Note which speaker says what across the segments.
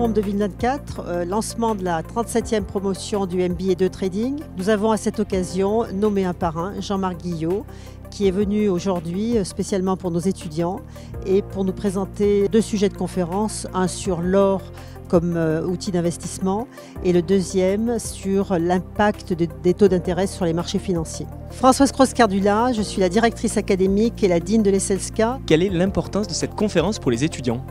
Speaker 1: novembre 2024, lancement de la 37e promotion du MBA de Trading. Nous avons à cette occasion nommé un parrain, Jean-Marc Guillot, qui est venu aujourd'hui spécialement pour nos étudiants et pour nous présenter 2 sujets de conférence, un sur l'or comme outil d'investissement et le deuxième sur l'impact des taux d'intérêt sur les marchés financiers. Françoise Cross-Cardula, je suis la directrice académique et la dean de l'ESSELSCA.
Speaker 2: Quelle est l'importance de cette conférence pour les étudiants ?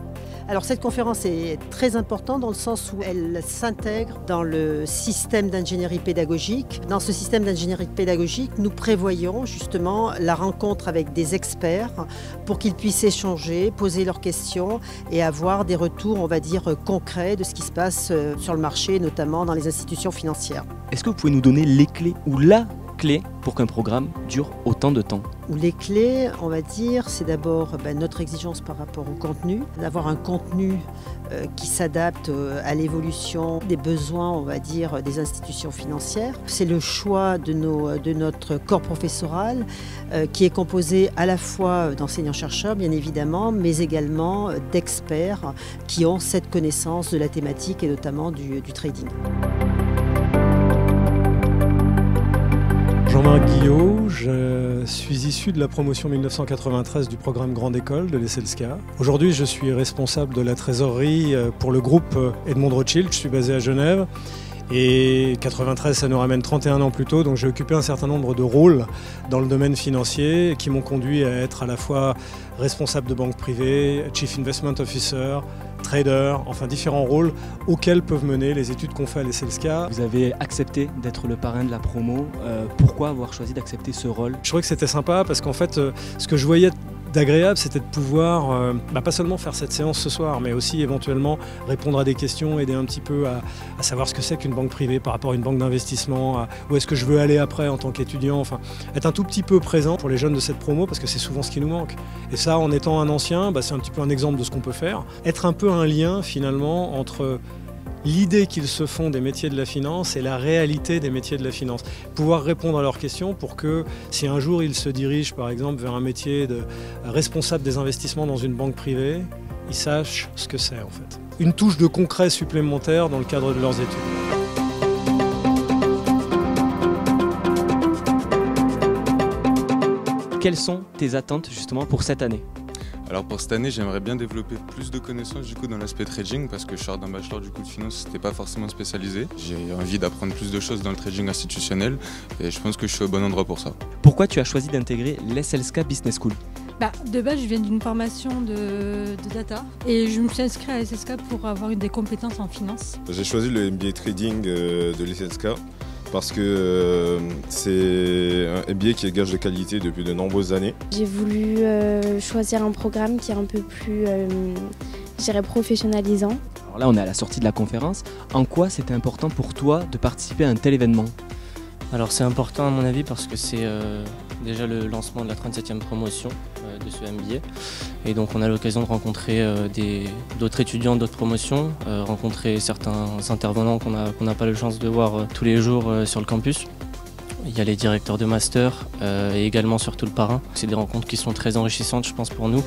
Speaker 1: Alors cette conférence est très importante dans le sens où elle s'intègre dans le système d'ingénierie pédagogique. Dans ce système d'ingénierie pédagogique, nous prévoyons justement la rencontre avec des experts pour qu'ils puissent échanger, poser leurs questions et avoir des retours, on va dire, concrets de ce qui se passe sur le marché, notamment dans les institutions financières.
Speaker 2: Est-ce que vous pouvez nous donner les clés ou la clé pour qu'un programme dure autant de temps ?
Speaker 1: Les clés, on va dire, c'est d'abord notre exigence par rapport au contenu, d'avoir un contenu qui s'adapte à l'évolution des besoins, on va dire, des institutions financières. C'est le choix de notre corps professoral qui est composé à la fois d'enseignants-chercheurs, bien évidemment, mais également d'experts qui ont cette connaissance de la thématique et notamment du trading.
Speaker 3: Jean-Marc Guillot, je suis issu de la promotion 1993 du programme Grande École de l'ESSELSCA. Aujourd'hui, je suis responsable de la trésorerie pour le groupe Edmond de Rothschild. Je suis basé à Genève. Et 93, ça nous ramène 31 ans plus tôt, donc j'ai occupé un certain nombre de rôles dans le domaine financier qui m'ont conduit à être à la fois responsable de banque privée, Chief Investment Officer, trader, enfin différents rôles auxquels peuvent mener les études qu'on fait à l'ESSELSCA.
Speaker 2: Vous avez accepté d'être le parrain de la promo. Pourquoi avoir choisi d'accepter ce rôle ?
Speaker 3: Je trouvais que c'était sympa parce qu'en fait, ce que je voyais d'agréable, c'était de pouvoir, pas seulement faire cette séance ce soir, mais aussi éventuellement répondre à des questions, aider un petit peu à savoir ce que c'est qu'une banque privée par rapport à une banque d'investissement, où est-ce que je veux aller après en tant qu'étudiant, enfin, être un tout petit peu présent pour les jeunes de cette promo, parce que c'est souvent ce qui nous manque. Et ça, en étant un ancien, c'est un petit peu un exemple de ce qu'on peut faire. Être un peu un lien, finalement, entre l'idée qu'ils se font des métiers de la finance et la réalité des métiers de la finance. Pouvoir répondre à leurs questions pour que si un jour ils se dirigent par exemple vers un métier de responsable des investissements dans une banque privée, ils sachent ce que c'est en fait. Une touche de concret supplémentaire dans le cadre de leurs études.
Speaker 2: Quelles sont tes attentes justement pour cette année ?
Speaker 4: Alors pour cette année, j'aimerais bien développer plus de connaissances du coup dans l'aspect trading parce que je sors d'un bachelor du coup de finance, c'était pas forcément spécialisé. J'ai envie d'apprendre plus de choses dans le trading institutionnel et je pense que je suis au bon endroit pour ça.
Speaker 2: Pourquoi tu as choisi d'intégrer l'ESSELSCA Business School ?
Speaker 5: De base, je viens d'une formation de data et je me suis inscrite à l'ESSELSCA pour avoir des compétences en finance.
Speaker 6: J'ai choisi le MBA Trading de l'ESSELSCA parce que c'est un MBA qui est gage de qualité depuis de nombreuses années.
Speaker 7: J'ai voulu choisir un programme qui est un peu plus, je dirais, professionnalisant.
Speaker 2: Alors là, on est à la sortie de la conférence. En quoi c'était important pour toi de participer à un tel événement ?
Speaker 8: Alors c'est important à mon avis parce que c'est déjà le lancement de la 37e promotion de ce MBA et donc on a l'occasion de rencontrer d'autres étudiants d'autres promotions, rencontrer certains intervenants qu'on n'a pas la chance de voir tous les jours sur le campus. Il y a les directeurs de master et également surtout le parrain. C'est des rencontres qui sont très enrichissantes je pense pour nous.